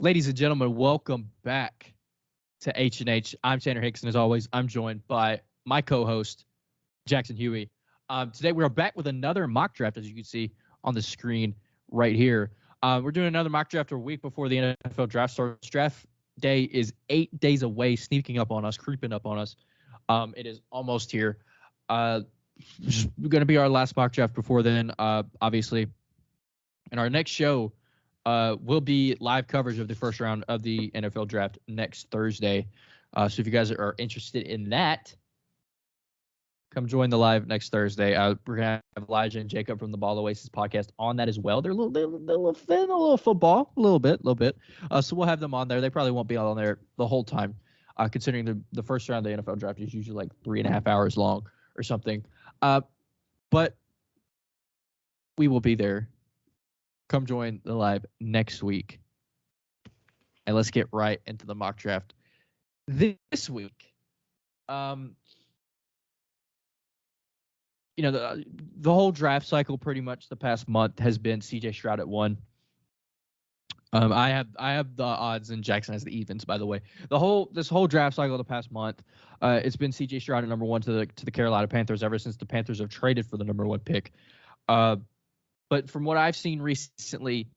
Ladies and gentlemen, welcome back to H&H. I'm Tanner Hicks, and as always, I'm joined by my co-host, Jackson Huey. Today, we are back with another mock draft, as you can see on the screen right here. We're doing another mock draft a week before the NFL draft starts. Draft day is 8 days away, sneaking up on us, creeping up on us. It is almost here. This is going to be our last mock draft before then, obviously. And our next show will be live coverage of the first round of the NFL draft next Thursday. So if you guys are interested in that, come join the live next Thursday. We're going to have Elijah and Jacob from the Ball Oasis podcast on that as well. They're a little football, a little bit. So we'll have them on there. They probably won't be on there the whole time, considering the first round of the NFL draft is usually like 3.5 hours long or something. But we will be there. Come join the live next week. And let's get right into the mock draft. This week, the whole draft cycle pretty much the past month has been CJ Stroud at 1. I have the odds and Jackson has the evens, by the way. This whole draft cycle the past month, it's been CJ Stroud at number 1 to the Carolina Panthers ever since the Panthers have traded for the number 1 pick. But from what I've seen recently,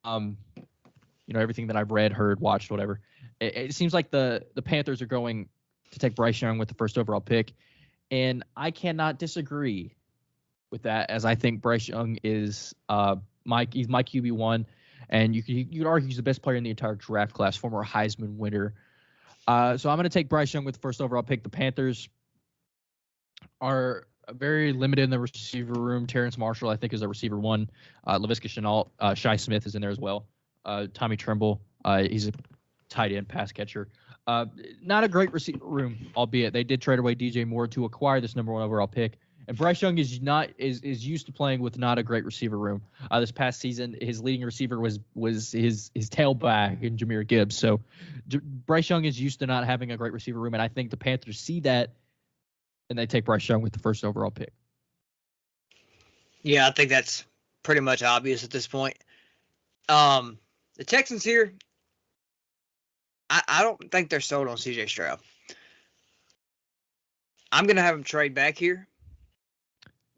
everything that I've read, heard, watched, whatever, it seems like the Panthers are going to take Bryce Young with the first overall pick. And I cannot disagree with that, as I think Bryce Young is he's my QB1. And you could argue he's the best player in the entire draft class, former Heisman winner. So I'm going to take Bryce Young with the first overall pick. The Panthers are very limited in the receiver room. Terrence Marshall, I think, is a receiver 1. Laviska Shenault, Shi Smith is in there as well. Tommy Tremble, he's a tight end pass catcher. Not a great receiver room, albeit they did trade away DJ Moore to acquire this number 1 overall pick. And Bryce Young is used to playing with not a great receiver room. This past season, his leading receiver was his tailback in Jahmyr Gibbs. So Bryce Young is used to not having a great receiver room, and I think the Panthers see that, and they take Bryce Young with the first overall pick. Yeah, I think that's pretty much obvious at this point. The Texans here, I don't think they're sold on CJ Stroud. I'm going to have him trade back here.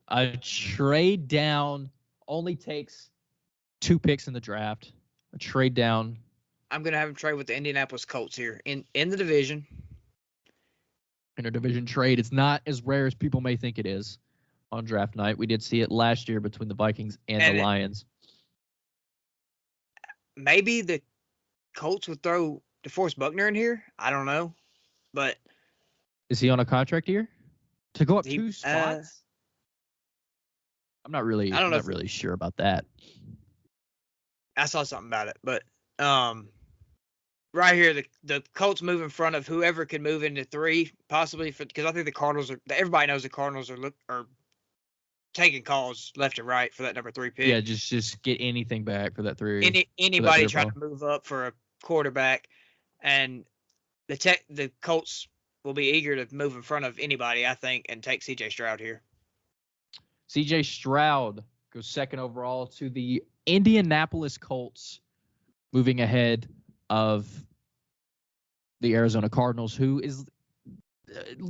A trade down only takes 2 picks in the draft. A trade down. I'm going to have him trade with the Indianapolis Colts here in the division. Interdivision trade. It's not as rare as people may think it is on draft night. We did see it last year between the Vikings and the Lions. Maybe the Colts would throw DeForest Buckner in here. I don't know. But is he on a contract here? To go up 2 spots? I'm not really sure about that. I saw something about it, but right here, the Colts move in front of whoever can move into 3, possibly, because I think the Cardinals are. Everybody knows the Cardinals are taking calls left and right for that number 3 pick. Yeah, just get anything back for that 3. Anybody trying to move up for a quarterback, and the Colts will be eager to move in front of anybody, I think, and take C.J. Stroud here. C.J. Stroud goes 2nd overall to the Indianapolis Colts, moving ahead of the Arizona Cardinals, who is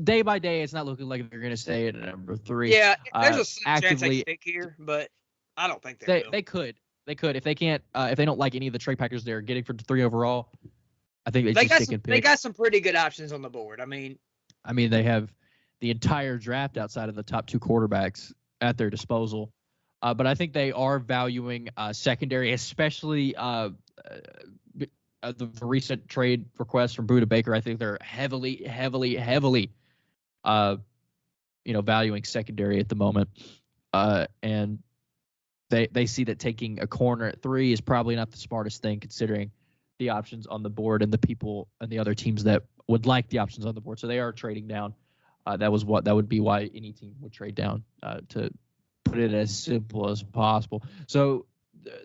day by day, it's not looking like they're going to stay at number 3. Yeah, there's a chance they pick here, but I don't think they will. They could if they can't if they don't like any of the trade packers they're getting for 3 overall. I think they just pick. They got some pretty good options on the board. I mean, they have the entire draft outside of the top 2 quarterbacks at their disposal. But I think they are valuing secondary, especially the recent trade request from Budda Baker. I think they're heavily valuing secondary at the moment. And they see that taking a corner at 3 is probably not the smartest thing, considering the options on the board and the people and the other teams that would like the options on the board. So they are trading down. That would be why any team would trade down, to put it as simple as possible. So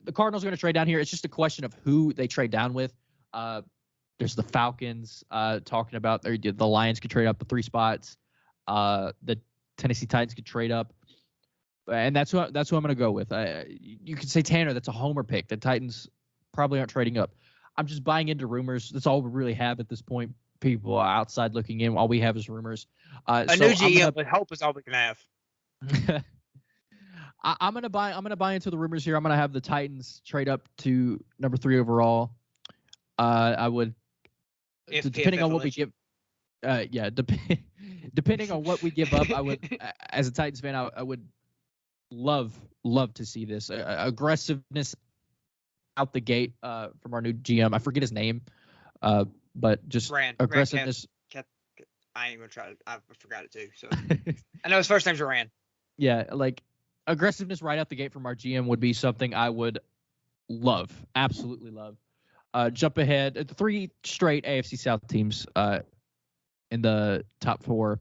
the Cardinals are going to trade down here. It's just a question of who they trade down with. There's the Falcons talking about the Lions could trade up to 3 spots. The Tennessee Titans could trade up, and that's who I'm going to go with. You could say Tanner. That's a homer pick. The Titans probably aren't trading up. I'm just buying into rumors. That's all we really have at this point. People outside looking in, all we have is rumors. A new GM with hope is all we can have. I'm gonna buy into the rumors here. I'm gonna have the Titans trade up to number 3 overall. I would, depending on what we give. Depending on what we give up, I would, as a Titans fan, I would love to see this aggressiveness out the gate from our new GM. I forget his name, but just aggressiveness. I ain't gonna try. I forgot it too. So I know his first name's Rand. Yeah, like aggressiveness right out the gate from our GM would be something I would love, absolutely love. Jump ahead, 3 straight AFC South teams in the top 4,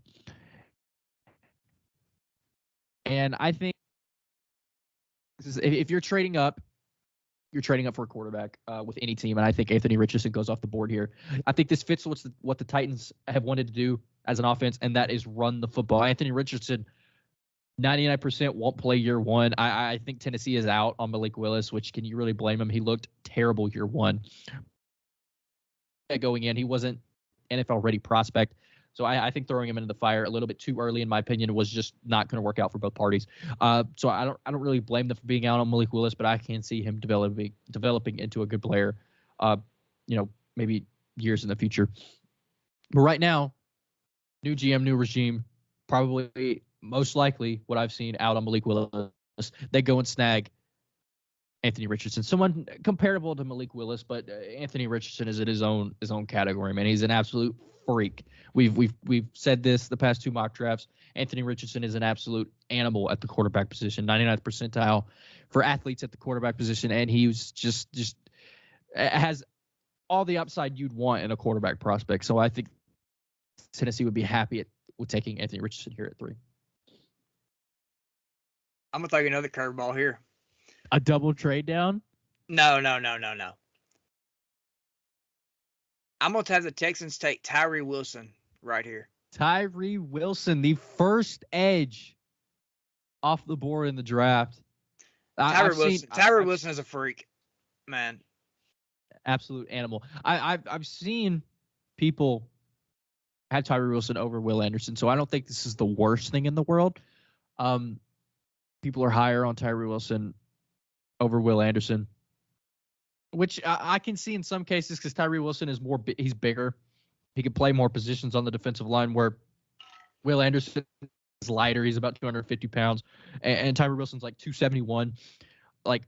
and I think if you're trading up, you're trading up for a quarterback with any team, and I think Anthony Richardson goes off the board here. I think this fits what the Titans have wanted to do as an offense, and that is run the football. Anthony Richardson, 99% won't play year 1. I think Tennessee is out on Malik Willis, which can you really blame him? He looked terrible year 1. Going in, he wasn't NFL ready prospect. So I think throwing him into the fire a little bit too early, in my opinion, was just not going to work out for both parties. So I don't really blame them for being out on Malik Willis, but I can see him developing into a good player, maybe years in the future. But right now, new GM, new regime, probably most likely what I've seen out on Malik Willis, they go and snag Anthony Richardson, someone comparable to Malik Willis, but Anthony Richardson is in his own category, man. He's an absolute freak. We've said this the past 2 mock drafts. Anthony Richardson is an absolute animal at the quarterback position, 99th percentile for athletes at the quarterback position, and he was just has all the upside you'd want in a quarterback prospect. So I think Tennessee would be happy with taking Anthony Richardson here at 3. I'm gonna throw you another curveball here. A double trade down? No. I'm going to have the Texans take Tyree Wilson right here. Tyree Wilson, the first edge off the board in the draft. Tyree Wilson is a freak, man. Absolute animal. I've seen people have Tyree Wilson over Will Anderson, so I don't think this is the worst thing in the world. People are higher on Tyree Wilson over Will Anderson, which I can see in some cases because Tyree Wilson is he's bigger. He can play more positions on the defensive line where Will Anderson is lighter. He's about 250 pounds, and Tyree Wilson's like 271. Like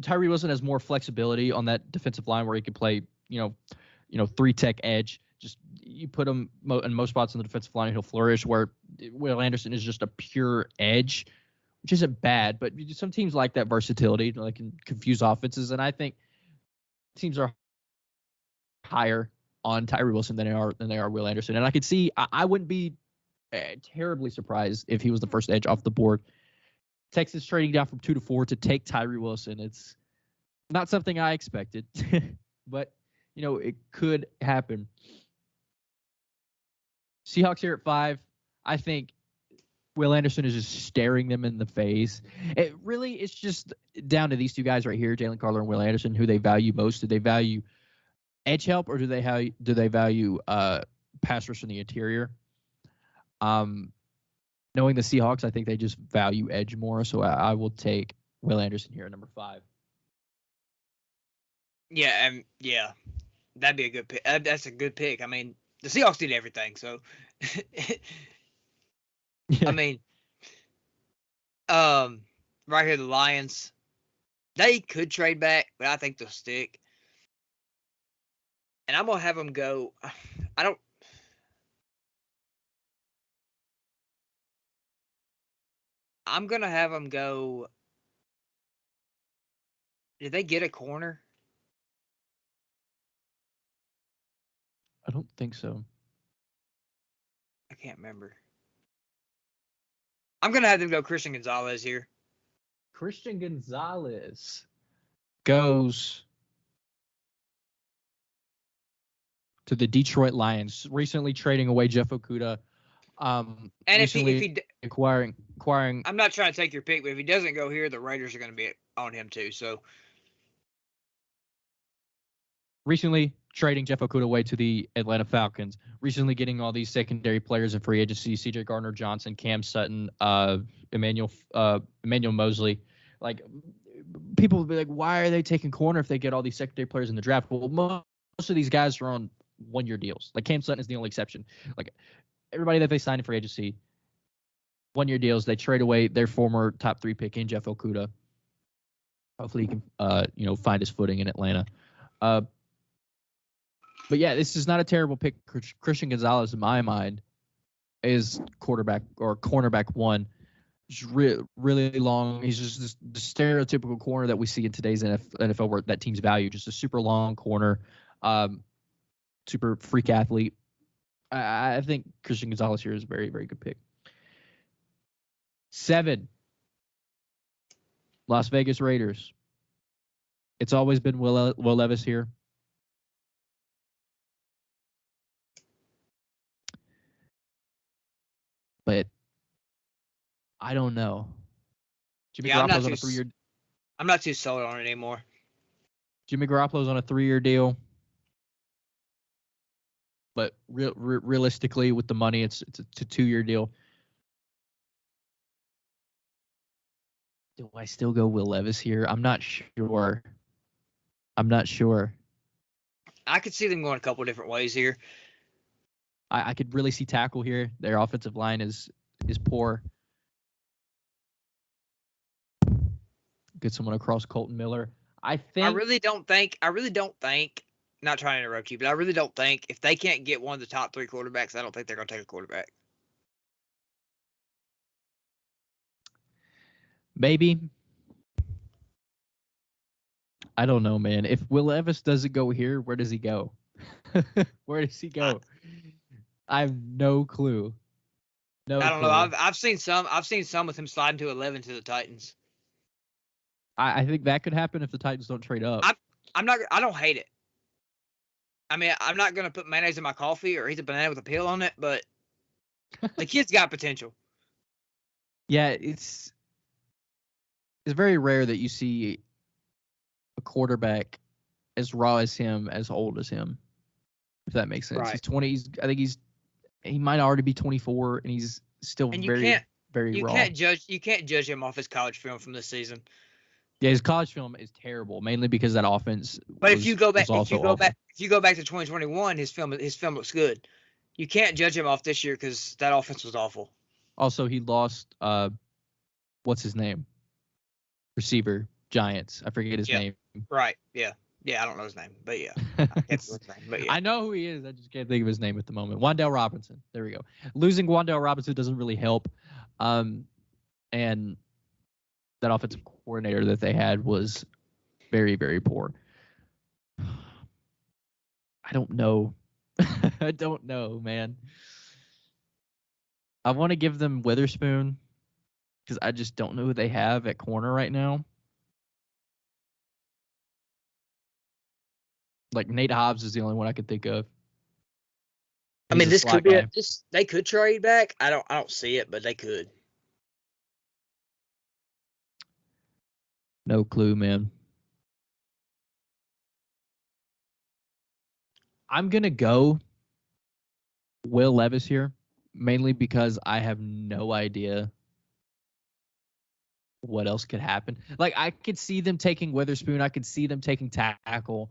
Tyree Wilson has more flexibility on that defensive line where he can play, 3-tech edge. Just you put him in most spots on the defensive line, he'll flourish. Where Will Anderson is just a pure edge, which isn't bad, but some teams like that versatility, like can confuse offenses, and I think teams are higher on Tyree Wilson than they are Will Anderson. And I could see I wouldn't be terribly surprised if he was the first edge off the board. Texas trading down from 2 to 4 to take Tyree Wilson. It's not something I expected, but it could happen. Seahawks here at 5. I think Will Anderson is just staring them in the face. It's just down to these 2 guys right here, Jalen Carter and Will Anderson, who they value most. Do they value edge help or do they value pass rush in the interior? Knowing the Seahawks, I think they just value edge more. So I will take Will Anderson here at number 5. Yeah, that'd be a good pick. That's a good pick. I mean, the Seahawks did everything, so. Yeah. I mean, right here, the Lions, they could trade back, but I think they'll stick. And I'm going to have them go. I'm going to have them go. Did they get a corner? I don't think so. I can't remember. I'm going to have them go Christian Gonzalez here. Christian Gonzalez goes to the Detroit Lions, recently trading away Jeff Okudah. And if he acquiring, I'm not trying to take your pick, but if he doesn't go here, the Raiders are going to be on him too. So recently trading Jeff Okudah away to the Atlanta Falcons, recently getting all these secondary players in free agency, C.J. Gardner-Johnson, Cam Sutton, Emmanuel Mosley. Like, people will be like, why are they taking corner if they get all these secondary players in the draft? Well, most of these guys are on one-year deals. Like, Cam Sutton is the only exception. Like, everybody that they signed in free agency, one-year deals. They trade away their former top 3 pick in Jeff Okudah. Hopefully he can, find his footing in Atlanta. But yeah, this is not a terrible pick. Christian Gonzalez, in my mind, is quarterback or cornerback 1. Just really long. He's just the stereotypical corner that we see in today's NFL, where that team's value. Just a super long corner, super freak athlete. I think Christian Gonzalez here is a very, very good pick. 7, Las Vegas Raiders. It's always been Will Levis here. But I don't know. Jimmy Garoppolo's on a 3-year. I'm not too sold on it anymore. Jimmy Garoppolo's on a 3-year deal. But realistically, with the money, it's a 2-year deal. Do I still go Will Levis here? I'm not sure. I could see them going a couple different ways here. I could really see tackle here. Their offensive line is poor. Get someone across Colton Miller. I really don't think. Not trying to interrupt you, but I really don't think if they can't get one of the top 3 quarterbacks, I don't think they're going to take a quarterback. Maybe. I don't know, man. If Will Levis doesn't go here, where does he go? Where does he go? I have no clue. I don't know. I've seen some with him sliding to 11 to the Titans. I think that could happen if the Titans don't trade up. I don't hate it. I mean, I'm not gonna put mayonnaise in my coffee or eat a banana with a peel on it, but the kid's got potential. Yeah, it's very rare that you see a quarterback as raw as him, as old as him. If that makes sense. Right. He's 20. He might already be 24, and he's still very raw. You can't judge him off his college film from this season. Yeah, his college film is terrible, mainly because that offense. But if you go back to 2021, his film looks good. You can't judge him off this year because that offense was awful. Also, he lost. What's his name? Receiver, Giants. I forget his name. Right. Yeah. Yeah, I don't know his name, but yeah. I know who he is. I just can't think of his name at the moment. Wan'Dale Robinson. There we go. Losing Wan'Dale Robinson doesn't really help. And that offensive coordinator that they had was very, very poor. I don't know. I don't know, man. I want to give them Witherspoon because I just don't know who they have at corner right now. Like Nate Hobbs is the only one I could think of. I mean, this could be they could trade back. I don't see it, but they could. No clue, man. I'm gonna go Will Levis here, mainly because I have no idea what else could happen. Like, I could see them taking Witherspoon. I could see them taking tackle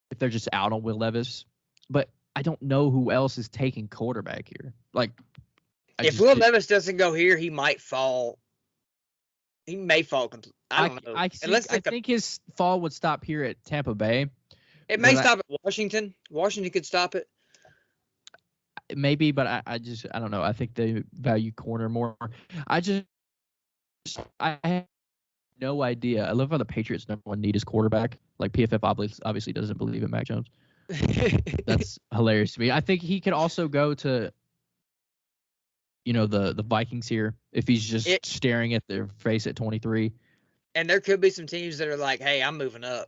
if they're just out on Will Levis. But I don't know who else is taking quarterback here. Like, if Will Levis doesn't go here, he might fall. He may fall. I don't know. I think his fall would stop here at Tampa Bay. It may stop at Washington. Washington could stop it. Maybe, but I don't know. I think they value corner more. I have no idea. I love how the Patriots' number 1 need is quarterback. Like, PFF obviously doesn't believe in Mac Jones. That's hilarious to me. I think he could also go to, the Vikings here if he's just staring at their face at 23. And there could be some teams that are like, hey, I'm moving up,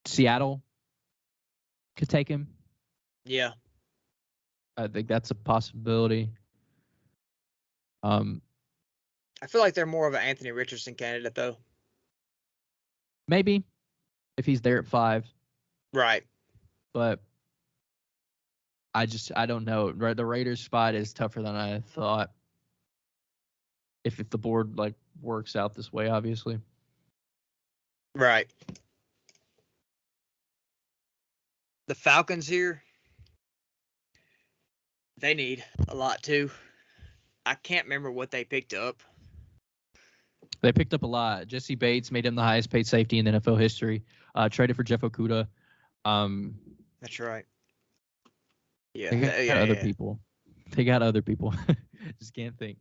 Seattle could take him. Yeah. I think that's a possibility. I feel like they're more of an Anthony Richardson candidate, though. Maybe. if he's there at 5. Right. But I don't know. Right, the Raiders spot is tougher than I thought. If the board like works out this way, obviously. Right. The Falcons here, they need a lot too. I can't remember what they picked up. They picked up a lot. Jesse Bates made him the highest paid safety in NFL history. Traded for Jeff Okudah. That's right. Yeah. They got other people. They got other people. Just can't think.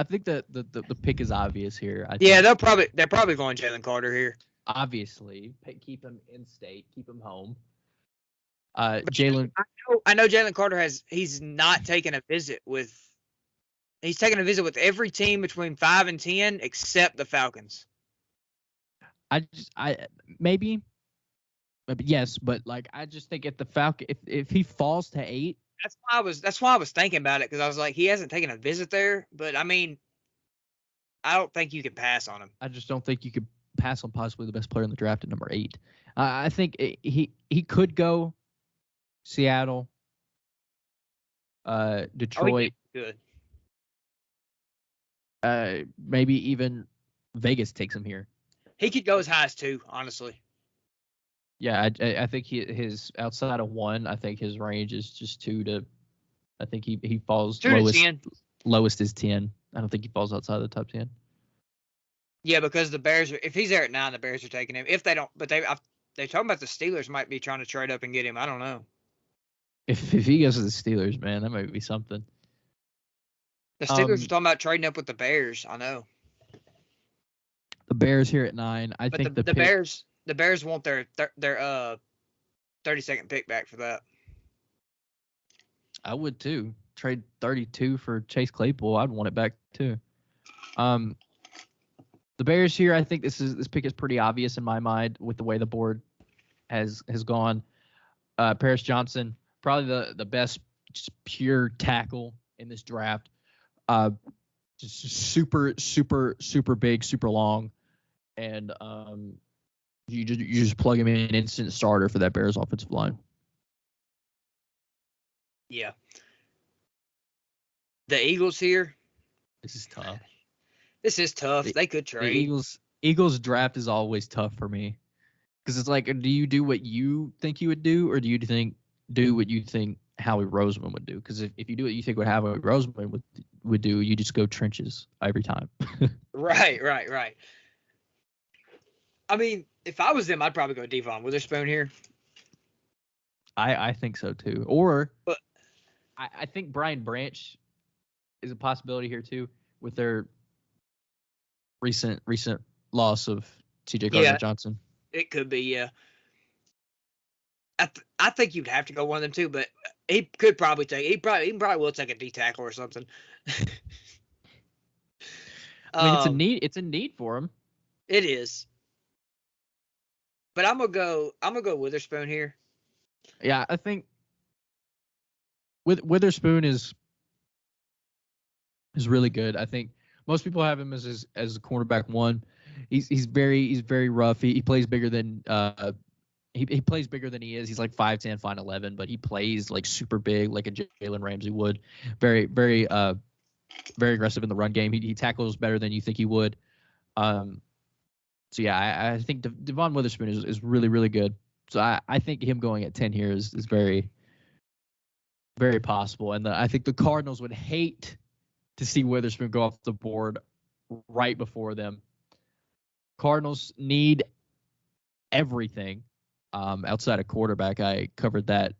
I think that the pick is obvious here. They're probably going Jalen Carter here. Obviously, keep him in state, keep him home. Jalen, I know Jalen Carter he's not taken a visit with. He's taken a visit with every team between 5 and 10 except the Falcons. Maybe, yes, but like I just think if the Falcon, if he falls to 8. That's why I was thinking about it, because I was like, he hasn't taken a visit there, but I mean, I don't think you can pass on him. I just don't think you could pass on possibly the best player in the draft at number 8. I think he could go Seattle, Detroit, good. Maybe even Vegas takes him here. He could go as high as 2, honestly. Yeah, I think his outside of 1, I think his range is just 2 to. I think he falls 2 to 10. Lowest is 10. I don't think he falls outside the top 10. Yeah, because the Bears if he's there at 9, the Bears are taking him. If they don't, but they talking about the Steelers might be trying to trade up and get him. I don't know. If he goes to the Steelers, man, that might be something. The Steelers are talking about trading up with the Bears. I know. The Bears here at 9. I think the Bears want their 32nd pick back for that. I would too. Trade 32 for Chase Claypool. I'd want it back too. The Bears here, I think this pick is pretty obvious in my mind with the way the board has gone. Paris Johnson, probably the best just pure tackle in this draft. Just super big, super long, and you just plug him in an instant starter for that Bears offensive line. Yeah. The Eagles here. This is tough. They could trade. The Eagles draft is always tough for me because it's like, do you do what you think you would do, or do you do what you think Howie Roseman would do? Because if you do what you think what Howie Roseman would do, you just go trenches every time. Right. I mean, if I was them, I'd probably go Devon Witherspoon here. I think so too. But I think Brian Branch is a possibility here too with their recent loss of C.J. Gardner-Johnson. It could be, yeah. I think you'd have to go one of them too, but he could probably he probably will take a D tackle or something. I mean, it's a need for him. It is. But I'm gonna go Witherspoon here. Yeah, I think Witherspoon is really good. I think most people have him as a cornerback 1. He's very rough. He plays bigger than he plays bigger than he is. He's like 5'10", 5'11", but he plays like super big, like a Jalen Ramsey would. Very aggressive in the run game. He tackles better than you think he would. So yeah, I think Devon Witherspoon is really, really good. So I think him going at 10 here is very, very possible. And I think the Cardinals would hate to see Witherspoon go off the board right before them. Cardinals need everything outside of quarterback. I covered that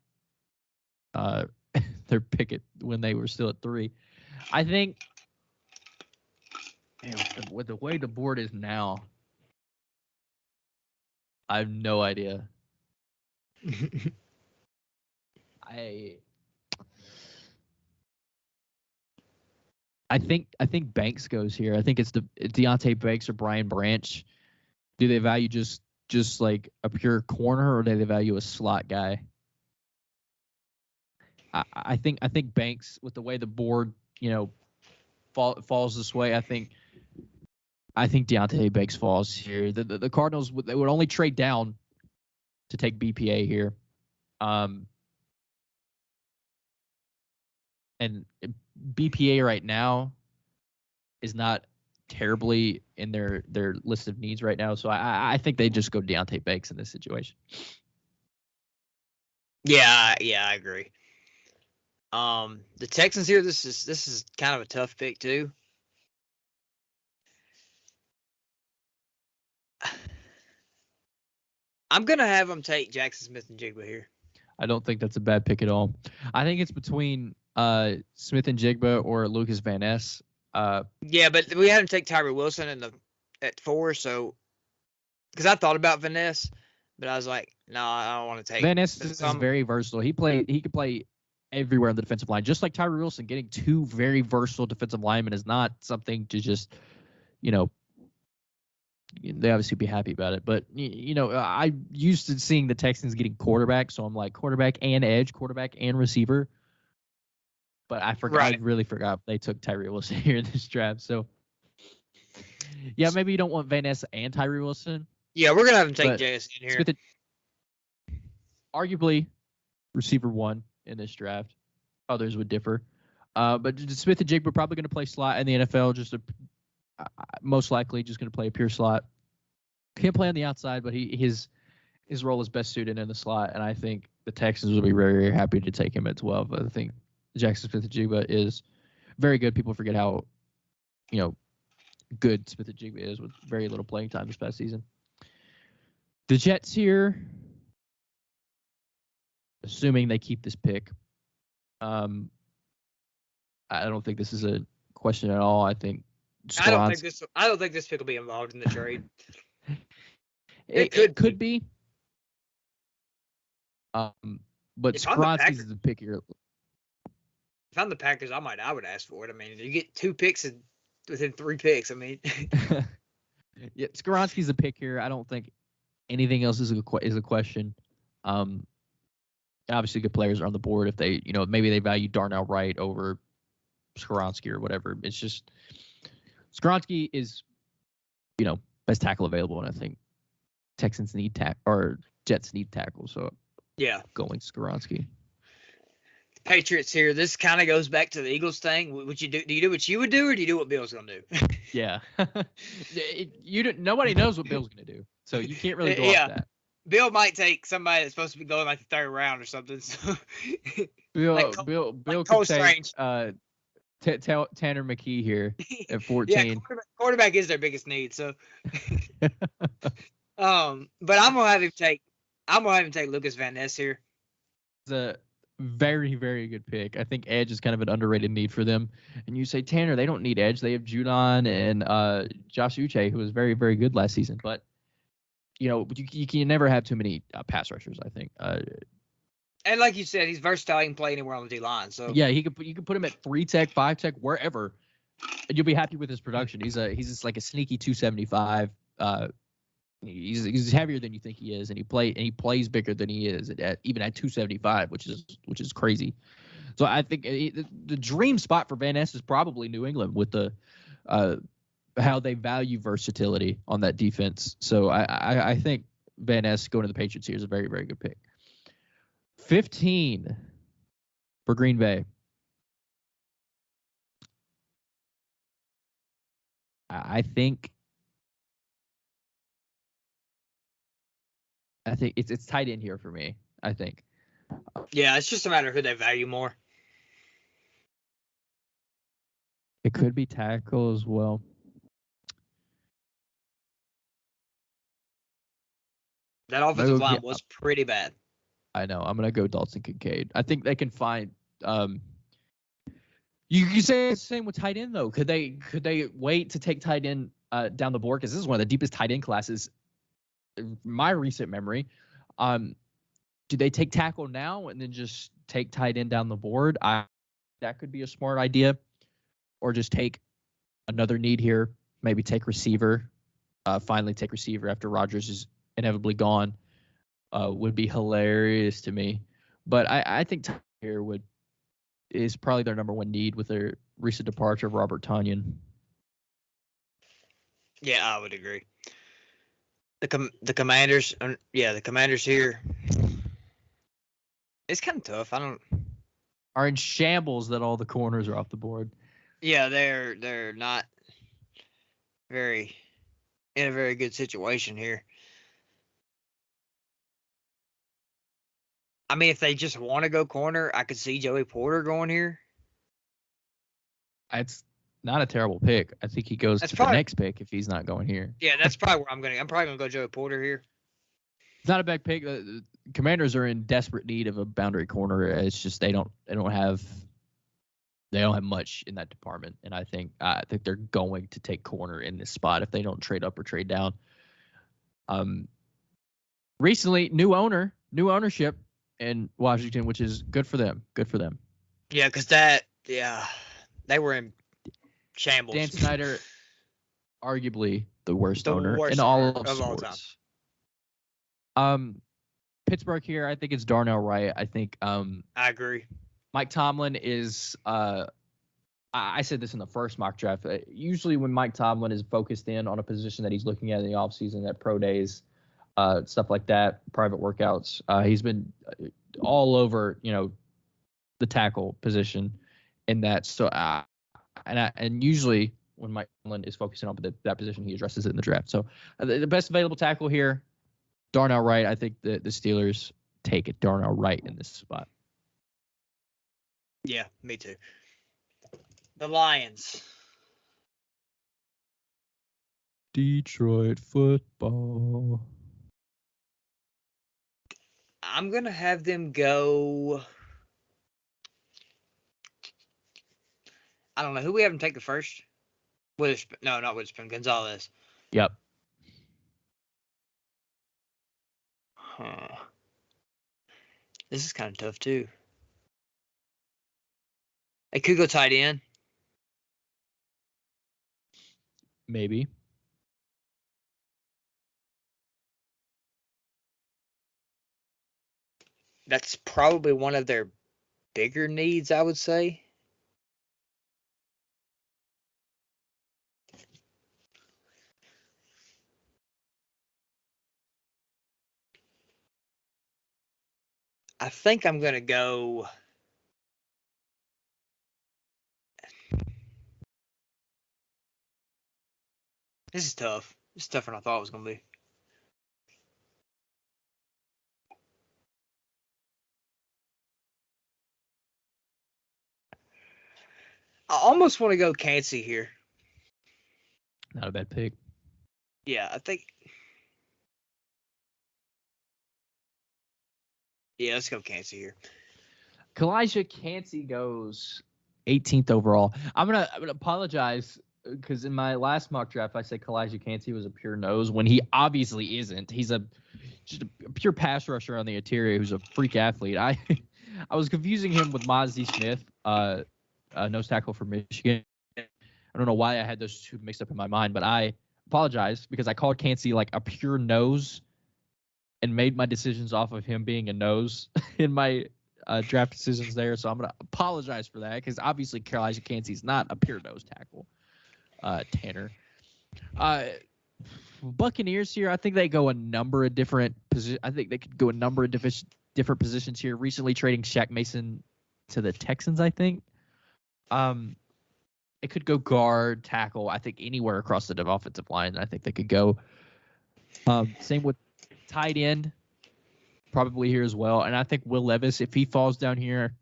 their pick when they were still at 3. I think with the way the board is now, I have no idea. I think Banks goes here. I think it's Deonte Banks or Brian Branch. Do they value just like a pure corner, or do they value a slot guy? I think Banks, with the way the board, falls this way, I think Deontay Banks falls here. The Cardinals they would only trade down to take BPA here. And BPA right now is not terribly in their list of needs right now. So I think they just go Deontay Banks in this situation. Yeah, I agree. The Texans here, this is kind of a tough pick too. I'm gonna have them take Jackson Smith-Njigba here. I don't think that's a bad pick at all. I think it's between Smith-Njigba or Lucas Van Ness. Yeah, but we had him take Tyree Wilson at 4, so because I thought about Van Ness, but I was like, no, I don't want to take Van Ness is very versatile. He could play everywhere on the defensive line, just like Tyree Wilson. Getting 2 very versatile defensive linemen is not something to just, they obviously be happy about it. But, I used to seeing the Texans getting quarterback, so I'm like quarterback and edge, quarterback and receiver. But I forgot. Right. I really forgot they took Tyree Wilson here in this draft. So, yeah, maybe you don't want Van Ness and Tyree Wilson. Yeah, we're gonna have him take JSN here. Arguably, receiver 1 in this draft. Others would differ. But Smith-Njigba probably going to play slot in the NFL. Most likely just going to play a pure slot. Can't play on the outside, but his role is best suited in the slot, and I think the Texans will be very, very happy to take him at 12. I think Jackson Smith-Njigba is very good. People forget how, good Smith-Njigba is with very little playing time this past season. The Jets here, assuming they keep this pick, I don't think this is a question at all. I think I don't think this pick will be involved in the trade. it could be. But Skoronski's the pick here. If I'm the Packers, I would ask for it. I mean, you get 2 picks within 3 picks. I mean, yeah, Skoronski's the pick here. I don't think anything else is a question. Obviously, good players are on the board if they, maybe they value Darnell Wright over Skoronski or whatever. It's just Skoronski is, best tackle available, and I think Texans need or Jets need tackle. So yeah, going Skoronski. Patriots here. This kind of goes back to the Eagles thing. What you do? Do you do what you would do, or do you do what Bill's gonna do? Yeah, nobody knows what Bill's gonna do, so you can't really go off that. Bill might take somebody that's supposed to be going like the 3rd round or something. So Bill could take Tanner McKee here at 14. Yeah, quarterback is their biggest need. So, but I'm gonna have him take Lucas Van Ness here. It's a very, very good pick. I think edge is kind of an underrated need for them. And you say Tanner, they don't need edge. They have Judon and Josh Uche, who was very, very good last season. But you can never have too many pass rushers, I think. And like you said, he's versatile. He can play anywhere on the D line. So yeah, you can put him at 3 tech, 5 tech, wherever, and you'll be happy with his production. He's just like a sneaky 275. He's heavier than you think he is, and he plays bigger than he is even at 275, which is crazy. So I think the dream spot for Van Ness is probably New England with the how they value versatility on that defense. So I think Van Ness going to the Patriots here is a very, very good pick. 15 for Green Bay. I think it's tight in here for me. I think. Yeah, it's just a matter of who they value more. It could be tackle as well. That offensive line was pretty bad. I know. I'm gonna go Dalton Kincaid. I think they can find. You say it's the same with tight end though. Could they wait to take tight end down the board, because this is one of the deepest tight end classes in my recent memory. Do they take tackle now and then just take tight end down the board? That could be a smart idea. Or just take another need here. Maybe take receiver. Finally take receiver after Rodgers is inevitably gone. Would be hilarious to me. But I think tight here is probably their number one need with their recent departure of Robert Tonyan. Yeah, I would agree. The Commanders, the Commanders here. It's kind of tough. Are in shambles that all the corners are off the board. Yeah, they're not in a very good situation here. I mean, if they just want to go corner, I could see Joey Porter going here. It's not a terrible pick. I think he goes to the next pick if he's not going here. Yeah, that's probably where I'm probably going to go Joey Porter here. It's not a bad pick. The Commanders are in desperate need of a boundary corner. It's just they don't have much in that department, and I think they're going to take corner in this spot if they don't trade up or trade down. Recently, new ownership in Washington, which is good for them. Good for them. Yeah, because they were in shambles. Dan Snyder, arguably the worst owner in all of sports. All time. Pittsburgh here, I think it's Darnell Wright. I think I agree. Mike Tomlin is I said this in the first mock draft. Usually when Mike Tomlin is focused in on a position that he's looking at in the offseason, at pro days, stuff like that, private workouts, he's been all over, the tackle position in that. So and usually when Mike Tomlin is focusing on that position, he addresses it in the draft. So the best available tackle here, Darnell Wright. I think the Steelers take it. Darnell Wright in this spot. Yeah, me too. The Lions. Detroit football. I'm going to have them go. I don't know. Who we have them take the first? Witherspoon. No, not Witherspoon. Gonzalez. Yep. Huh. This is kind of tough, too. They could go tight end. Maybe. That's probably one of their bigger needs, I would say. I think I'm going to go. This is tough. This is tougher than I thought it was going to be. I almost want to go Kancey here. Not a bad pick. Yeah, I think. Yeah, let's go Kancey here. Kalijah Kancey goes 18th overall. I'm gonna apologize because in my last mock draft I said Kalijah Kancey was a pure nose when he obviously isn't. He's just a pure pass rusher on the interior who's a freak athlete. I was confusing him with Mozzie Smith, nose tackle for Michigan. I don't know why I had those two mixed up in my mind, but I apologize because I called Kancey like a pure nose and made my decisions off of him being a nose in my draft decisions there. So I'm going to apologize for that because obviously Kalijah Kancey's not a pure nose tackle. Tanner. Buccaneers here, I think they go a number of different positions. I think they could go a number of different positions here. Recently trading Shaq Mason to the Texans, I think. It could go guard, tackle, I think anywhere across the offensive line. I think they could go. Same with tight end, probably here as well. And I think Will Levis, if he falls down here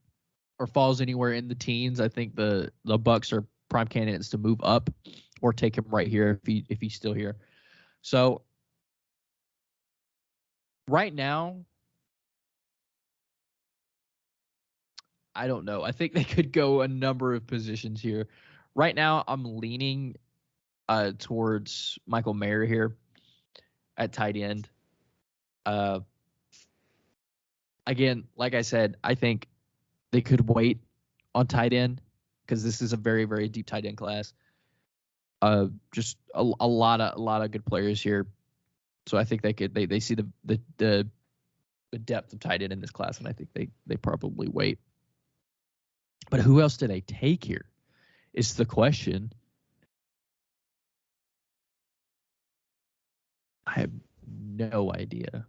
or falls anywhere in the teens, I think the Bucs are prime candidates to move up or take him right here if he's still here. So right now, I don't know. I think they could go a number of positions here. Right now, I'm leaning towards Michael Mayer here at tight end. Again, like I said, I think they could wait on tight end because this is a very, very deep tight end class. Just a lot of good players here. So I think they see the depth of tight end in this class, and I think they probably wait. But who else do they take here? is the question. I have no idea.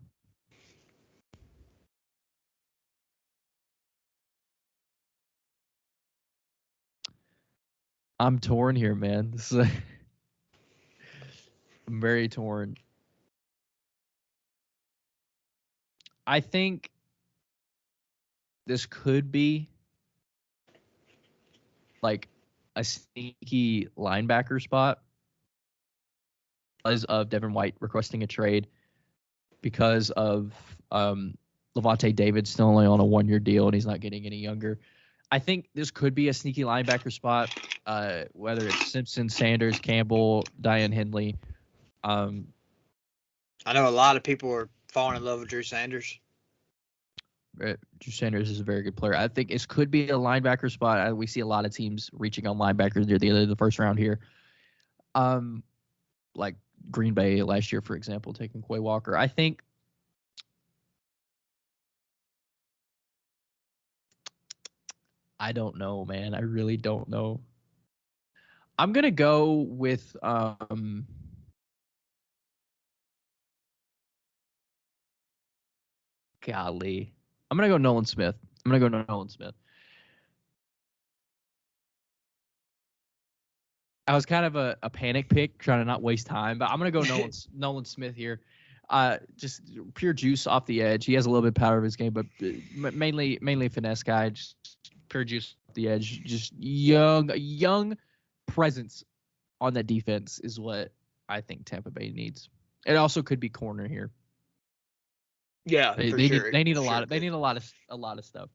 I'm torn here, man. I'm very torn. I think this could be like a sneaky linebacker spot because of Devin White requesting a trade, because of Levante David still only on a 1-year deal and he's not getting any younger. I think this could be a sneaky linebacker spot, whether it's Simpson, Sanders, Campbell, Diane Henley. I know a lot of people are falling in love with Drew Sanders. Drew Sanders is a very good player. I think this could be a linebacker spot. We see a lot of teams reaching on linebackers near the end of the first round here. Like Green Bay last year, for example, taking Quay Walker. I think I don't know, man. I really don't know. I'm going to go with golly. I'm going to go Nolan Smith. I was kind of a panic pick, trying to not waste time, but I'm going to go Nolan Smith here. Just pure juice off the edge. He has a little bit of power of his game, but mainly a finesse guy. Just pure juice off the edge. Just young presence on that defense is what I think Tampa Bay needs. It also could be corner here. Yeah, they need a lot of stuff.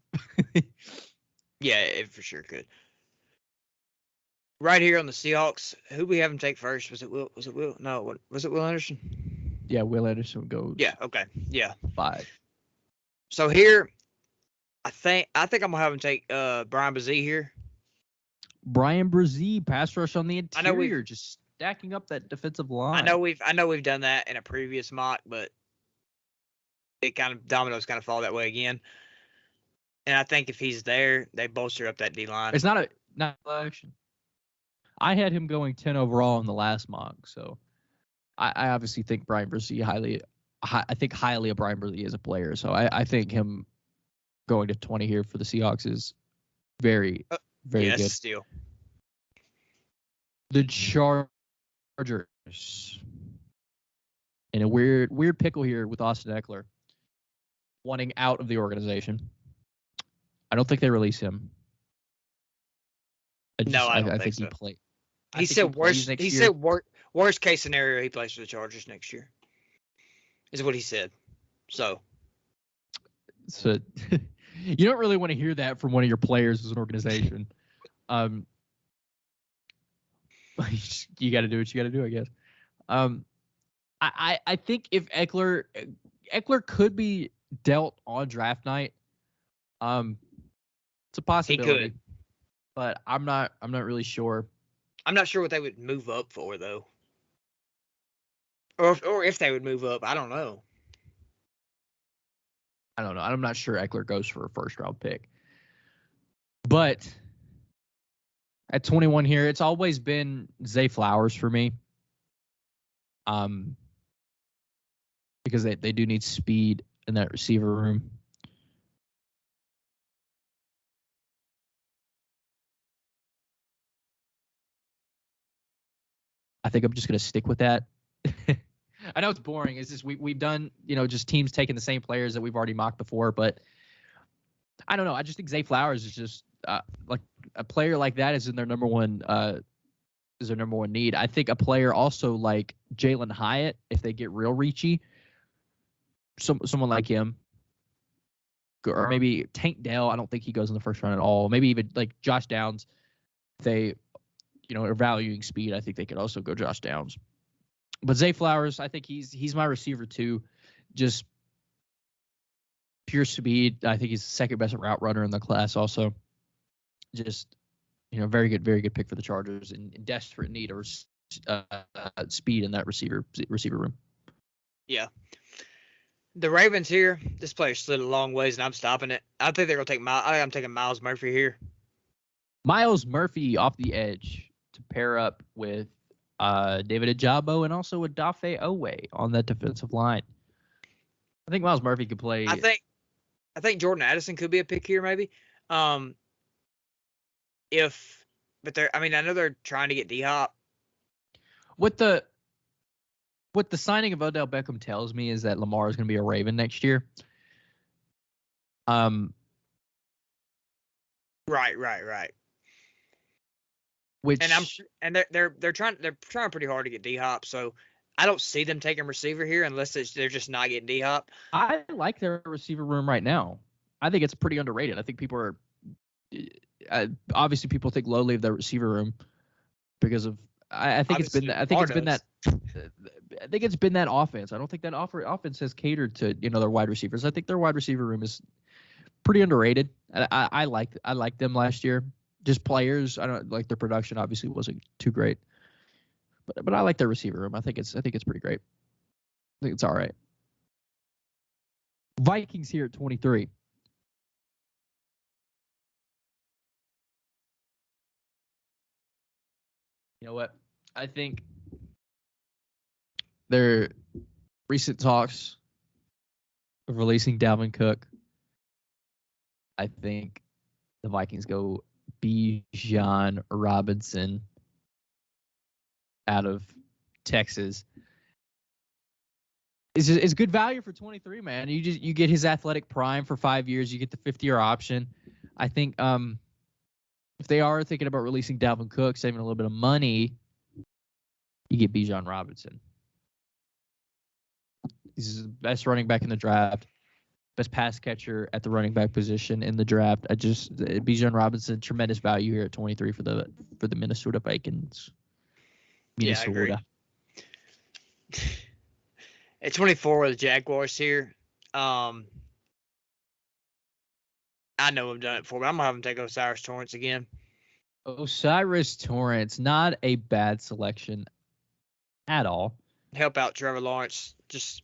Yeah, it for sure could. Right here on the Seahawks, who we have him take first? Was it Will? No, was it Will Anderson? Yeah, Will Anderson would go. Yeah, okay. Yeah. 5. So here, I think I'm gonna have him take Brian Brzee here. Brian Brzee, pass rush on the interior, just stacking up that defensive line. I know we've done that in a previous mock, but it kind of dominoes kind of fall that way again. And I think if he's there, they bolster up that D line. It's not action. I had him going 10 overall in the last mock, so I obviously think Brian Brzee highly of Brian Brzee as a player. So I think him going to 20 here for the Seahawks is very good. Steal. The Chargers in a weird pickle here with Austin Eckler wanting out of the organization. I don't think they release him. I don't think so. He played. He said worst case scenario he plays for the Chargers next year. Is what he said. So you don't really want to hear that from one of your players as an organization. You got to do what you got to do, I guess. I think if Eckler could be dealt on draft night, it's a possibility. He could. But I'm not really sure. I'm not sure what they would move up for though. Or if they would move up, I don't know. I'm not sure Eckler goes for a first round pick. But at 21 here, it's always been Zay Flowers for me. Because they do need speed in that receiver room. I think I'm just going to stick with that. I know it's boring. It's just we've done, just teams taking the same players that we've already mocked before, but I don't know. I just think Zay Flowers is just like a player like that is their number one need. I think a player also like Jalen Hyatt, if they get real reachy, someone like him, or maybe Tank Dell. I don't think he goes in the first round at all. Maybe even like Josh Downs. They are valuing speed. I think they could also go Josh Downs. But Zay Flowers, I think he's my receiver too. Just pure speed. I think he's the second best route runner in the class also. Just, very good pick for the Chargers in desperate need of speed in that receiver room. Yeah. The Ravens here, this player slid a long ways and I'm stopping it. I think they're going to take I'm taking Miles Murphy here. Miles Murphy off the edge to pair up with David Ajabo and also with Dafe Owe on that defensive line. I think Miles Murphy could play. I think Jordan Addison could be a pick here, maybe. But I know they're trying to get D-Hop. What the signing of Odell Beckham tells me is that Lamar is going to be a Raven next year. Right. Which they're trying pretty hard to get D-Hop, so I don't see them taking receiver here unless they're just not getting D-Hop. I like their receiver room right now. I think it's pretty underrated. I think people are obviously people think lowly of their receiver room because of I think it's been that offense. I don't think that offense has catered to their wide receivers. I think their wide receiver room is pretty underrated. I liked them last year. Just players. I don't like their production. Obviously, wasn't too great, but I like their receiver room. I think it's pretty great. I think it's all right. Vikings here at 23. You know what? I think their recent talks of releasing Dalvin Cook. I think the Vikings go Bijan Robinson out of Texas. It's good value for 23, man. You get his athletic prime for 5 years. You get the 50-year option. I think if they are thinking about releasing Dalvin Cook, saving a little bit of money, you get Bijan Robinson. He's the best running back in the draft. Best pass catcher at the running back position in the draft. Bijan Robinson, tremendous value here at 23 for the Minnesota Vikings. Minnesota. Yeah, I agree. At 24 with the Jaguars here. I know I've done it before, but I'm gonna have him take O'Cyrus Torrence again. O'Cyrus Torrence, not a bad selection at all. Help out Trevor Lawrence. Just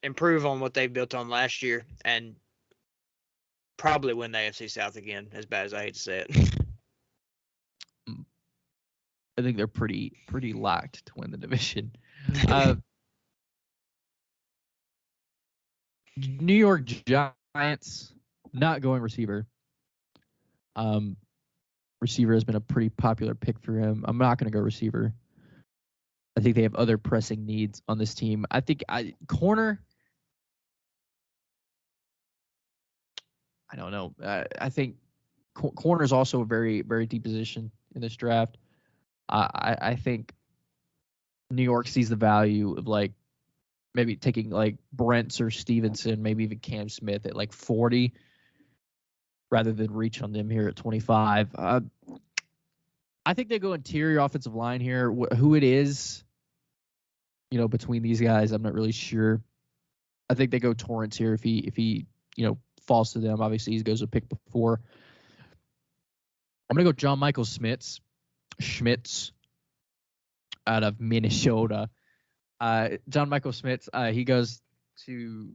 improve on what they built on last year and probably win the AFC South again, as bad as I hate to say it. I think they're pretty locked to win the division. New York Giants not going receiver. Receiver has been a pretty popular pick for him. I'm not going to go receiver. I think they have other pressing needs on this team. I think corner. I don't know. I think corner is also a very, very deep position in this draft. I think New York sees the value of maybe taking Brents or Stevenson, maybe even Cam Smith at 40, rather than reach on them here at 25. I think they go interior offensive line here. Who it is, between these guys, I'm not really sure. I think they go Torrance here if he falls to them. Obviously, he goes a pick before. I'm gonna go John Michael Schmitz out of Minnesota. John Michael Schmitz, he goes to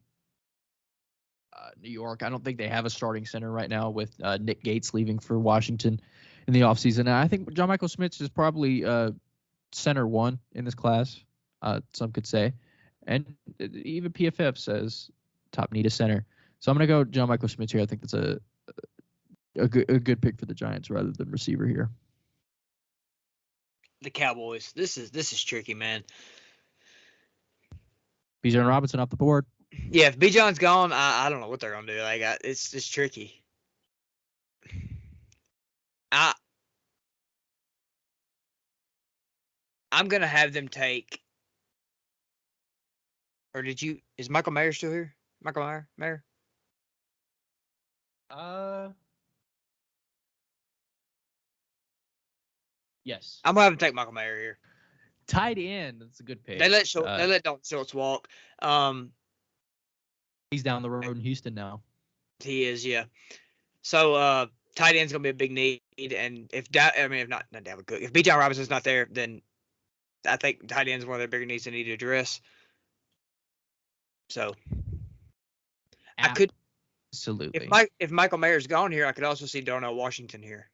New York. I don't think they have a starting center right now with Nick Gates leaving for Washington in the offseason. And I think John Michael Schmitz is probably center one in this class, some could say. And even PFF says top need a center. So I'm going to go John Michael Schmitz here. I think that's a good pick for the Giants rather than receiver here. The Cowboys. This is tricky, man. Bijan Robinson off the board. Yeah, if Bijan's gone, I don't know what they're gonna do. It's tricky. I'm gonna have them take. Or is Michael Mayer still here? Michael Mayer? Yes. I'm gonna have them take Michael Mayer here. Tight end. That's a good pick. They let Dalton Schultz walk. He's down the road in Houston now. He is, yeah. So tight end's gonna be a big need, and if not Dalvin Cook, if Bijan Robinson's not there, then I think tight end's one of their bigger needs they need to address. So absolutely. If Michael Mayer's gone here, I could also see Darnell Washington here.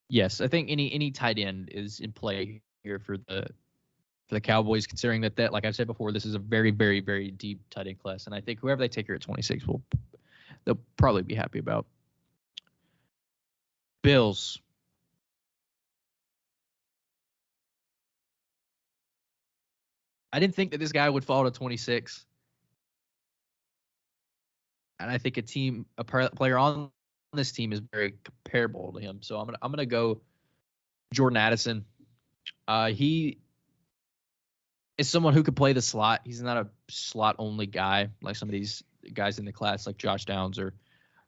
Yes, I think any tight end is in play here for the Cowboys, considering that like I said before, this is a very, very, very deep tight end class, and I think whoever they take here at 26 they'll probably be happy about. Bills. I didn't think that this guy would fall to 26. And I think a player on this team is very comparable to him. So I'm gonna go Jordan Addison. He is someone who could play the slot. He's not a slot only guy like some of these guys in the class, like Josh Downs or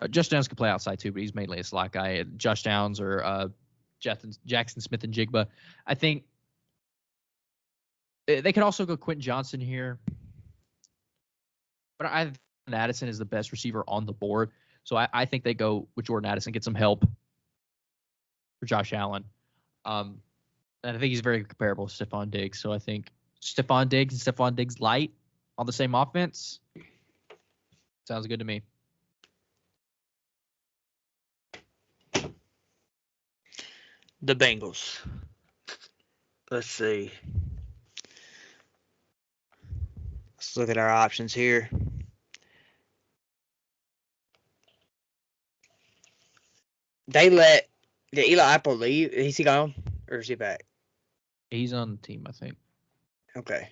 Josh Downs could play outside too, but he's mainly a slot guy. Josh Downs or Jackson Smith and Jigba. I think they could also go Quentin Johnson here, but I Addison is the best receiver on the board. So I think they go with Jordan Addison, get some help for Josh Allen. And I think he's very comparable to Stephon Diggs. So I think Stephon Diggs and Stephon Diggs light on the same offense. Sounds good to me. The Bengals. Let's see. Let's look at our options here. Did Eli Apple leave? Is he gone? Or is he back? He's on the team, I think. Okay.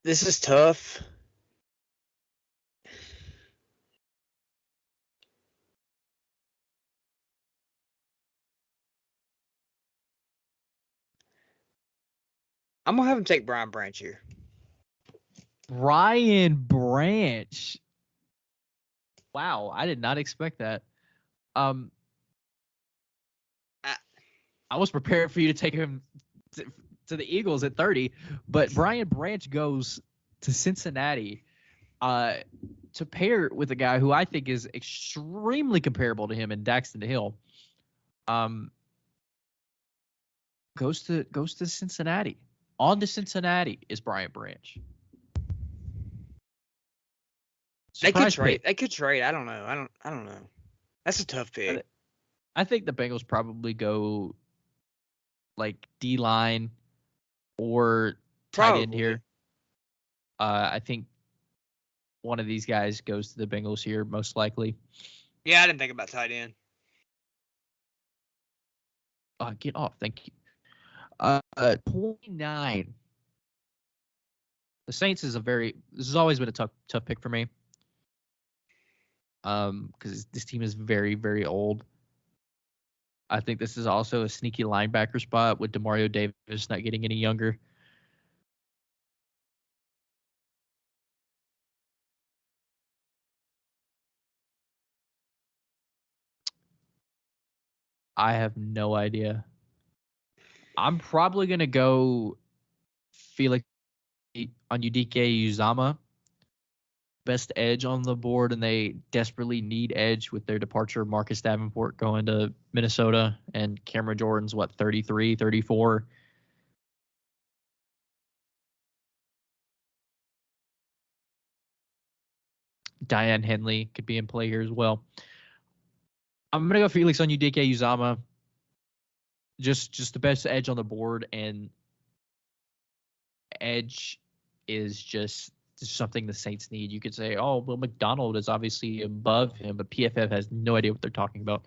This is tough. I'm going to have him take Brian Branch here. Brian Branch. Wow, I did not expect that. I was prepared for you to take him to the Eagles at 30, but Brian Branch goes to Cincinnati to pair with a guy who I think is extremely comparable to him in Daxton Hill. Goes to Cincinnati. On to Cincinnati is Brian Branch. They could trade. They could trade. I don't know. I don't know. That's a tough pick. I think the Bengals probably go like D-line or tight end here. I think one of these guys goes to the Bengals here, most likely. Yeah, I didn't think about tight end. Get off. Thank you. 29. The Saints is this has always been a tough pick for me. Because this team is very, very old. I think this is also a sneaky linebacker spot with Demario Davis not getting any younger. I have no idea. I'm probably going to go Felix on Udike Uzama. Best edge on the board, and they desperately need edge with their departure. Marcus Davenport going to Minnesota, and Cameron Jordan's 33, 34. Diane Henley could be in play here as well. I'm gonna go Felix on Udike Uzama. Just the best edge on the board, and edge is just something the Saints need. You could say, oh, Will McDonald is obviously above him, but PFF has no idea what they're talking about.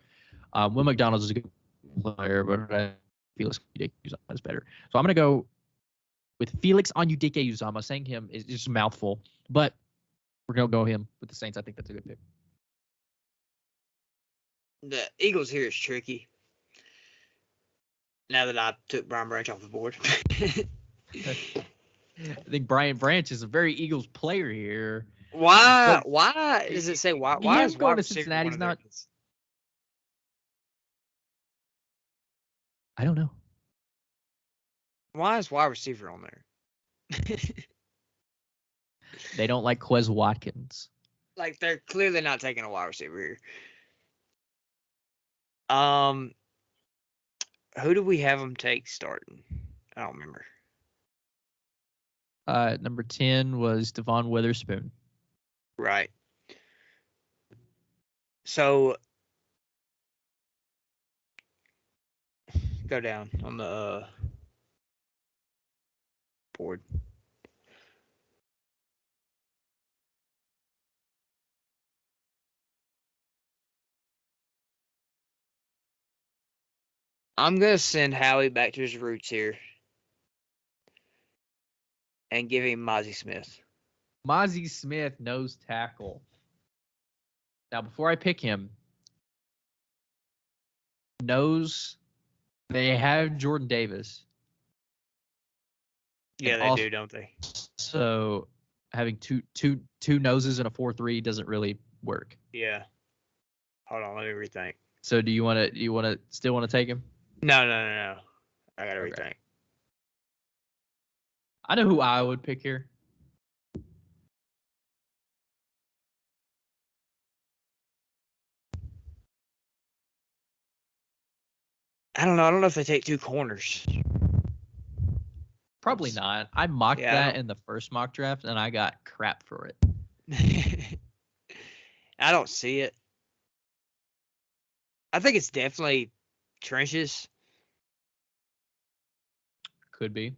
Will McDonald is a good player, but Felix Udike Uzama is better. So I'm going to go with Felix on Udike Uzama. Saying him is just a mouthful, but we're going to go him with the Saints. I think that's a good pick. The Eagles here is tricky. Now that I took Brian Branch off the board. I think Brian Branch is a very Eagles player here. Why? Why does it say why? Why is going to Cincinnati? He's not. I don't know. Why is wide receiver on there? They don't like Quez Watkins. Like they're clearly not taking a wide receiver here. Who do we have them take starting? I don't remember. Number 10 was Devon Witherspoon. Right. So go down on the board. I'm gonna send Howie back to his roots here and give him Mozzie Smith. Mozzie Smith, nose tackle. Now, before I pick him, they have Jordan Davis. Yeah, they do, don't they? So having two noses and a 4-3 doesn't really work. Yeah. Hold on, let me rethink. So do you want to still want to take him? No. I gotta rethink. I know who I would pick here. I don't know. I don't know if they take two corners. Probably not. I mocked that in the first mock draft, and I got crap for it. I don't see it. I think it's definitely trenches. Could be.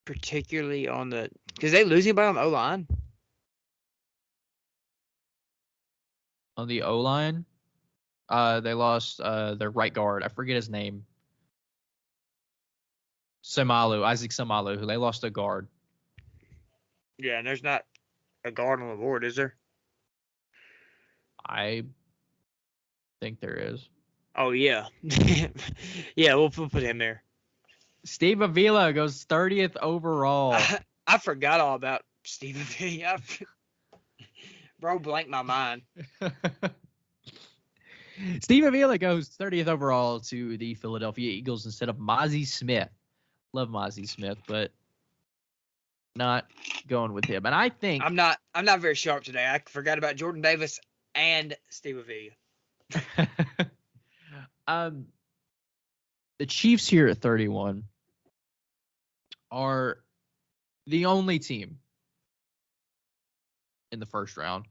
Particularly on the... Because they lose anybody on the O-line? On the O-line? They lost their right guard. I forget his name. Isaac Samalu, who they lost a guard. Yeah, and there's not a guard on the board, is there? I think there is. Oh, yeah. Yeah, we'll put him there. Steve Avila goes 30th overall. I forgot all about Steve Avila. Bro, blanked my mind. Steve Avila goes 30th overall to the Philadelphia Eagles instead of Mozzie Smith. Love Mozzie Smith, but not going with him. And I think I'm not very sharp today. I forgot about Jordan Davis and Steve Avila. The Chiefs here at 31 are the only team in the first round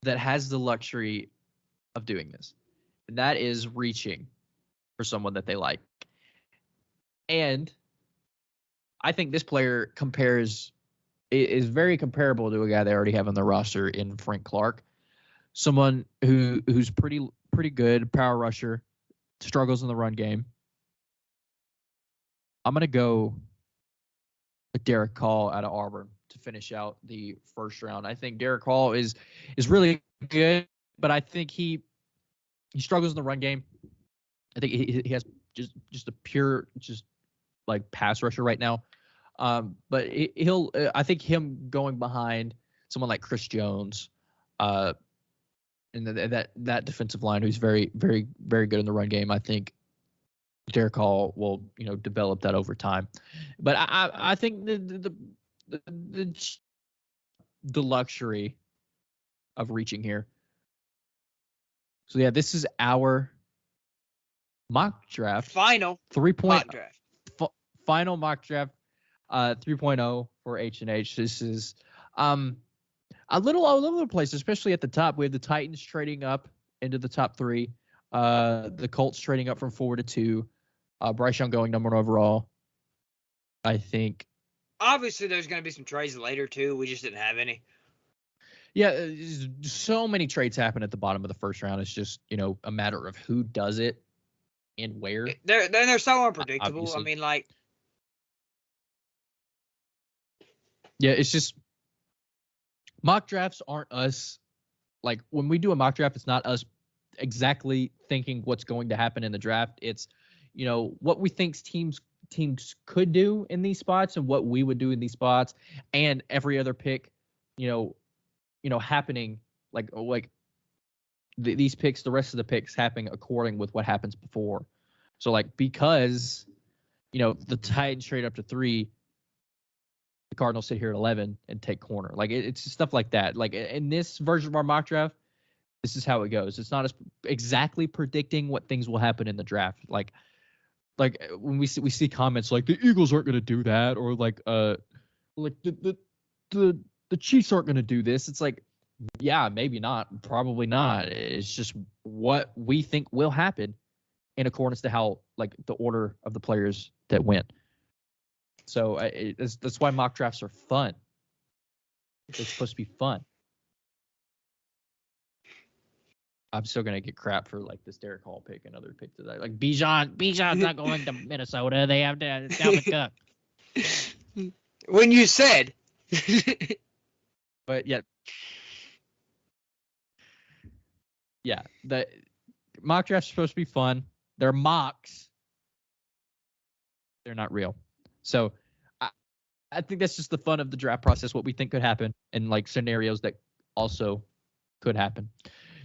that has the luxury of doing this. And that is reaching for someone that they like. And I think this player is very comparable to a guy they already have on the roster in Frank Clark. Someone who's pretty good, power rusher, struggles in the run game. I'm going to go with Derek Hall out of Auburn to finish out the first round. I think Derek Hall is really good, but I think he struggles in the run game. I think he has just a pure like pass rusher right now. But I think him going behind someone like Chris Jones, and that defensive line who's very, very, very good in the run game. I think Derek Hall will develop that over time. But I think the luxury of reaching here. So yeah, this is our mock draft. Final 3.0 mock draft. Final mock draft 3.0 for H&H. This is a little all over the place, especially at the top. We have the Titans trading up into the top 3. The Colts trading up from 4 to 2. Bryce Young going number 1 overall. I think. Obviously, there's going to be some trades later, too. We just didn't have any. Yeah, so many trades happen at the bottom of the first round. It's just, a matter of who does it and where. They're so unpredictable. Obviously. I mean, like. Yeah, it's just mock drafts aren't us. Like, when we do a mock draft, it's not us exactly thinking what's going to happen in the draft. It's, what we think teams could do in these spots and what we would do in these spots, and every other pick, happening like these picks, the rest of the picks happening according with what happens before. So because the Titans trade up to 3, the Cardinals sit here at 11 and take corner. It's stuff like that. Like in this version of our mock draft, this is how it goes. It's not as exactly predicting what things will happen in the draft. Like when we see comments like the Eagles aren't going to do that, or the the Chiefs aren't going to do this. It's like, yeah, maybe not, probably not. It's just what we think will happen in accordance to how, like, the order of the players that win. So that's why mock drafts are fun. It's supposed to be fun. I'm still gonna get crap for like this Derek Hall pick, another pick today. Like Bijan's not going to Minnesota. They have Dalvin Cook. When you said, but the mock drafts are supposed to be fun. They're mocks. They're not real. So I think that's just the fun of the draft process. What we think could happen, and like scenarios that also could happen.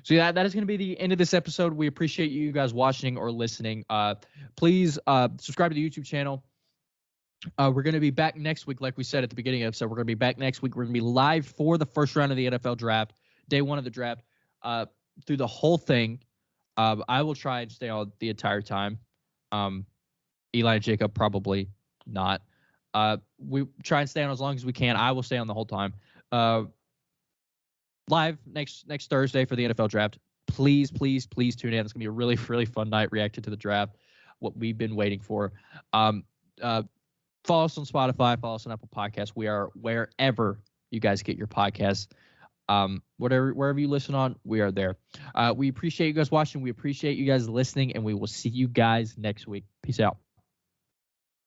So yeah, that is going to be the end of this episode. We appreciate you guys watching or listening. Please subscribe to the YouTube channel. We're going to be back next week, like we said at the beginning of the episode. We're going to be back next week. We're going to be live for the first round of the NFL draft, day one of the draft, through the whole thing. I will try and stay on the entire time. Eli and Jacob probably not. We try and stay on as long as we can. I will stay on the whole time. Live next Thursday for the NFL draft. Please tune in. It's going to be a really, really fun night reacting to the draft, what we've been waiting for. Follow us on Spotify. Follow us on Apple Podcasts. We are wherever you guys get your podcasts. Wherever you listen on, we are there. We appreciate you guys watching. We appreciate you guys listening, and we will see you guys next week. Peace out.